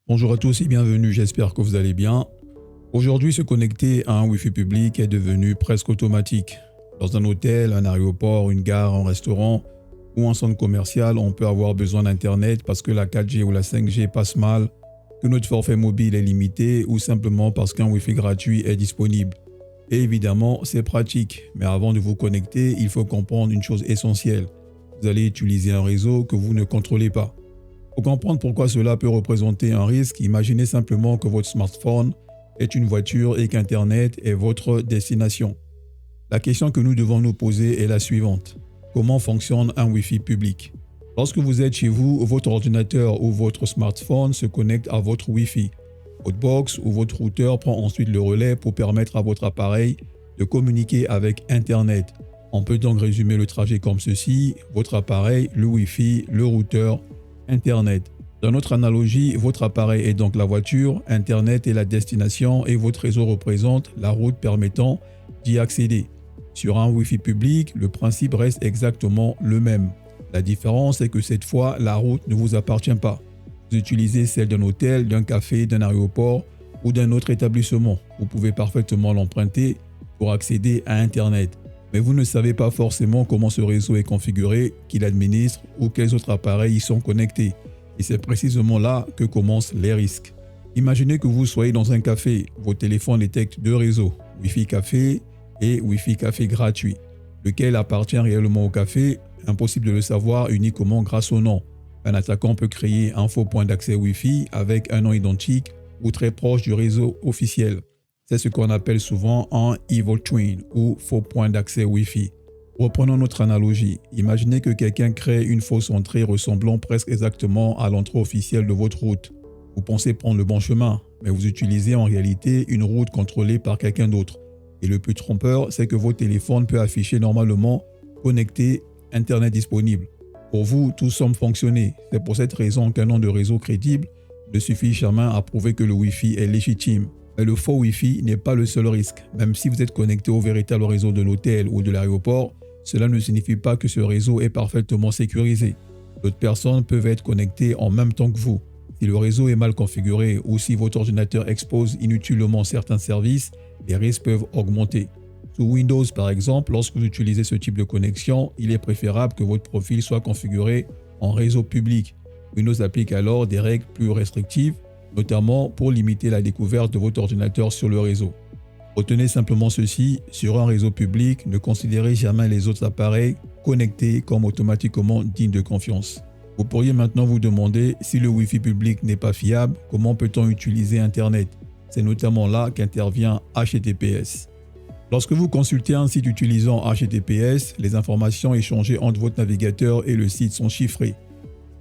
Bonjour à tous et bienvenue, j'espère que vous allez bien. Aujourd'hui, se connecter à un Wi-Fi public est devenu presque automatique. Dans un hôtel, un aéroport, une gare, un restaurant ou un centre commercial, on peut avoir besoin d'Internet parce que la 4G ou la 5G passe mal, que notre forfait mobile est limité ou simplement parce qu'un Wi-Fi gratuit est disponible. Et évidemment, c'est pratique, mais avant de vous connecter, il faut comprendre une chose essentielle. Vous allez utiliser un réseau que vous ne contrôlez pas. Pour comprendre pourquoi cela peut représenter un risque, imaginez simplement que votre smartphone est une voiture et qu'Internet est votre destination. La question que nous devons nous poser est la suivante. Comment fonctionne un Wi-Fi public? Lorsque vous êtes chez vous, votre ordinateur ou votre smartphone se connecte à votre Wi-Fi. Votre box ou votre routeur prend ensuite le relais pour permettre à votre appareil de communiquer avec Internet. On peut donc résumer le trajet comme ceci: votre appareil, le Wi-Fi, le routeur, Internet. Dans notre analogie, votre appareil est donc la voiture, Internet est la destination et votre réseau représente la route permettant d'y accéder. Sur un Wi-Fi public, le principe reste exactement le même. La différence est que cette fois, la route ne vous appartient pas. Vous utilisez celle d'un hôtel, d'un café, d'un aéroport ou d'un autre établissement. Vous pouvez parfaitement l'emprunter pour accéder à Internet. Mais vous ne savez pas forcément comment ce réseau est configuré, qui l'administre ou quels autres appareils y sont connectés. Et c'est précisément là que commencent les risques. Imaginez que vous soyez dans un café. Vos téléphones détectent deux réseaux, Wi-Fi café et Wi-Fi café gratuit. Lequel appartient réellement au café? Impossible de le savoir uniquement grâce au nom. Un attaquant peut créer un faux point d'accès Wi-Fi avec un nom identique ou très proche du réseau officiel. C'est ce qu'on appelle souvent un Evil Twin ou faux point d'accès Wi-Fi. Reprenons notre analogie. Imaginez que quelqu'un crée une fausse entrée ressemblant presque exactement à l'entrée officielle de votre route. Vous pensez prendre le bon chemin, mais vous utilisez en réalité une route contrôlée par quelqu'un d'autre. Et le plus trompeur, c'est que votre téléphone peut afficher normalement connecté, Internet disponible. Pour vous, tout semble fonctionner. C'est pour cette raison qu'un nom de réseau crédible ne suffit jamais à prouver que le Wi-Fi est légitime. Mais le faux Wi-Fi n'est pas le seul risque. Même si vous êtes connecté au véritable réseau de l'hôtel ou de l'aéroport, cela ne signifie pas que ce réseau est parfaitement sécurisé. D'autres personnes peuvent être connectées en même temps que vous. Si le réseau est mal configuré ou si votre ordinateur expose inutilement certains services, les risques peuvent augmenter. Sous Windows par exemple, lorsque vous utilisez ce type de connexion, il est préférable que votre profil soit configuré en réseau public. Windows applique alors des règles plus restrictives, notamment pour limiter la découverte de votre ordinateur sur le réseau. Retenez simplement ceci, sur un réseau public, ne considérez jamais les autres appareils connectés comme automatiquement dignes de confiance. Vous pourriez maintenant vous demander, si le Wi-Fi public n'est pas fiable, comment peut-on utiliser Internet? C'est notamment là qu'intervient HTTPS. Lorsque vous consultez un site utilisant HTTPS, les informations échangées entre votre navigateur et le site sont chiffrées.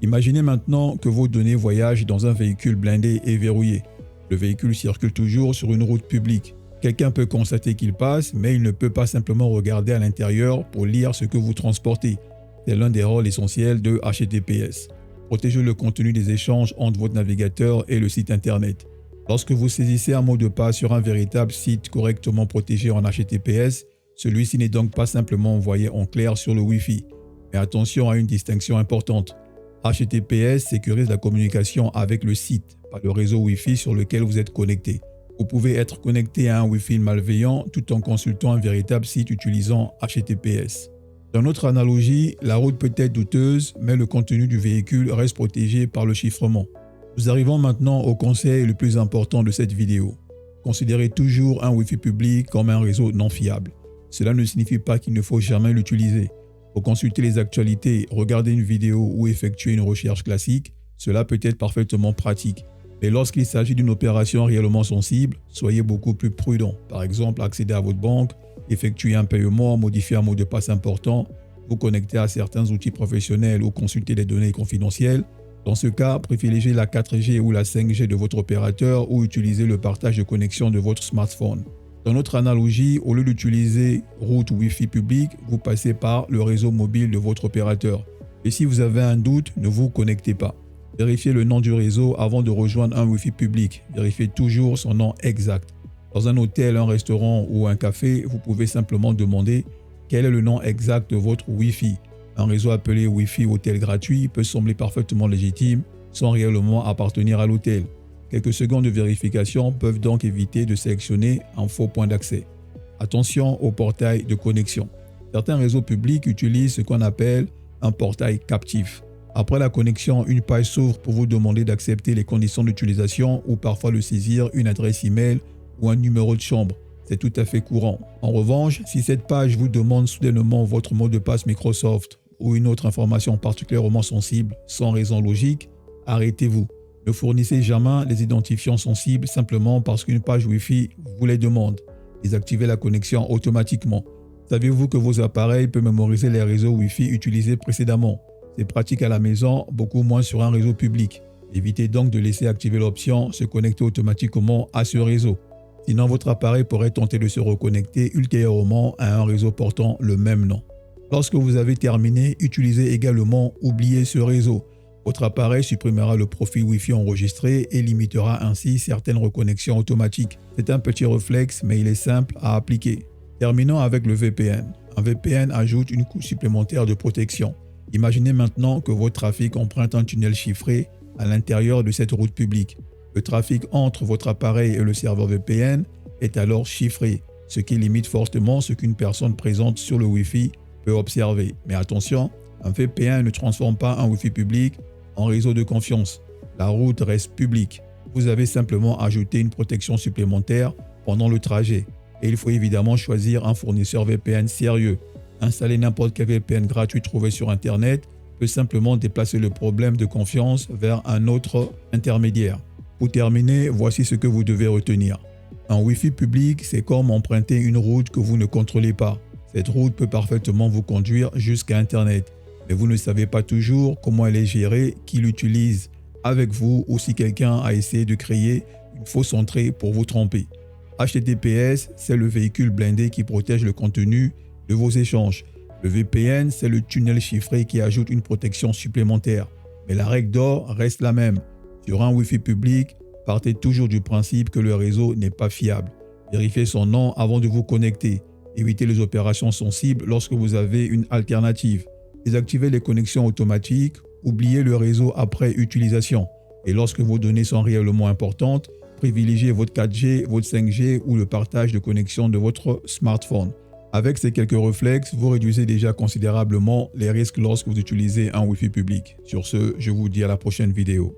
Imaginez maintenant que vos données voyagent dans un véhicule blindé et verrouillé. Le véhicule circule toujours sur une route publique. Quelqu'un peut constater qu'il passe, mais il ne peut pas simplement regarder à l'intérieur pour lire ce que vous transportez. C'est l'un des rôles essentiels de HTTPS. Protégez le contenu des échanges entre votre navigateur et le site Internet. Lorsque vous saisissez un mot de passe sur un véritable site correctement protégé en HTTPS, celui-ci n'est donc pas simplement envoyé en clair sur le Wi-Fi. Mais attention à une distinction importante. HTTPS sécurise la communication avec le site, pas le réseau Wi-Fi sur lequel vous êtes connecté. Vous pouvez être connecté à un Wi-Fi malveillant tout en consultant un véritable site utilisant HTTPS. Dans notre analogie, la route peut être douteuse, mais le contenu du véhicule reste protégé par le chiffrement. Nous arrivons maintenant au conseil le plus important de cette vidéo. Considérez toujours un Wi-Fi public comme un réseau non fiable. Cela ne signifie pas qu'il ne faut jamais l'utiliser. Pour consulter les actualités, regarder une vidéo ou effectuer une recherche classique, cela peut être parfaitement pratique. Mais lorsqu'il s'agit d'une opération réellement sensible, soyez beaucoup plus prudent. Par exemple, accéder à votre banque, effectuer un paiement, modifier un mot de passe important, vous connecter à certains outils professionnels ou consulter des données confidentielles. Dans ce cas, privilégiez la 4G ou la 5G de votre opérateur ou utilisez le partage de connexion de votre smartphone. Dans notre analogie, au lieu d'utiliser route Wi-Fi public, vous passez par le réseau mobile de votre opérateur. Et si vous avez un doute, ne vous connectez pas. Vérifiez le nom du réseau avant de rejoindre un Wi-Fi public. Vérifiez toujours son nom exact. Dans un hôtel, un restaurant ou un café, vous pouvez simplement demander quel est le nom exact de votre Wi-Fi. Un réseau appelé Wi-Fi hôtel gratuit peut sembler parfaitement légitime sans réellement appartenir à l'hôtel. Quelques secondes de vérification peuvent donc éviter de sélectionner un faux point d'accès. Attention au portail de connexion. Certains réseaux publics utilisent ce qu'on appelle un portail captif. Après la connexion, une page s'ouvre pour vous demander d'accepter les conditions d'utilisation ou parfois de saisir une adresse email ou un numéro de chambre. C'est tout à fait courant. En revanche, si cette page vous demande soudainement votre mot de passe Microsoft ou une autre information particulièrement sensible sans raison logique, arrêtez-vous. Ne fournissez jamais les identifiants sensibles simplement parce qu'une page Wi-Fi vous les demande. Désactivez la connexion automatiquement. Savez-vous que vos appareils peuvent mémoriser les réseaux Wi-Fi utilisés précédemment? C'est pratique à la maison, beaucoup moins sur un réseau public. Évitez donc de laisser activer l'option « Se connecter automatiquement à ce réseau ». Sinon, votre appareil pourrait tenter de se reconnecter ultérieurement à un réseau portant le même nom. Lorsque vous avez terminé, utilisez également « Oubliez ce réseau ». Votre appareil supprimera le profil Wi-Fi enregistré et limitera ainsi certaines reconnexions automatiques. C'est un petit réflexe, mais il est simple à appliquer. Terminons avec le VPN. Un VPN ajoute une couche supplémentaire de protection. Imaginez maintenant que votre trafic emprunte un tunnel chiffré à l'intérieur de cette route publique. Le trafic entre votre appareil et le serveur VPN est alors chiffré, ce qui limite fortement ce qu'une personne présente sur le Wi-Fi peut observer. Mais attention, un VPN ne transforme pas un Wi-Fi public en réseau de confiance. La route reste publique. Vous avez simplement ajouté une protection supplémentaire pendant le trajet. Et il faut évidemment choisir un fournisseur VPN sérieux. Installer n'importe quel VPN gratuit trouvé sur Internet peut simplement déplacer le problème de confiance vers un autre intermédiaire. Pour terminer, voici ce que vous devez retenir. Un Wi-Fi public, c'est comme emprunter une route que vous ne contrôlez pas. Cette route peut parfaitement vous conduire jusqu'à Internet, mais vous ne savez pas toujours comment elle est gérée, qui l'utilise avec vous ou si quelqu'un a essayé de créer une fausse entrée pour vous tromper. HTTPS, c'est le véhicule blindé qui protège le contenu de vos échanges. Le VPN, c'est le tunnel chiffré qui ajoute une protection supplémentaire. Mais la règle d'or reste la même. Sur un Wi-Fi public, partez toujours du principe que le réseau n'est pas fiable. Vérifiez son nom avant de vous connecter. Évitez les opérations sensibles lorsque vous avez une alternative. Désactivez les connexions automatiques. Oubliez le réseau après utilisation. Et lorsque vos données sont réellement importantes, privilégiez votre 4G, votre 5G ou le partage de connexion de votre smartphone. Avec ces quelques réflexes, vous réduisez déjà considérablement les risques lorsque vous utilisez un Wi-Fi public. Sur ce, je vous dis à la prochaine vidéo.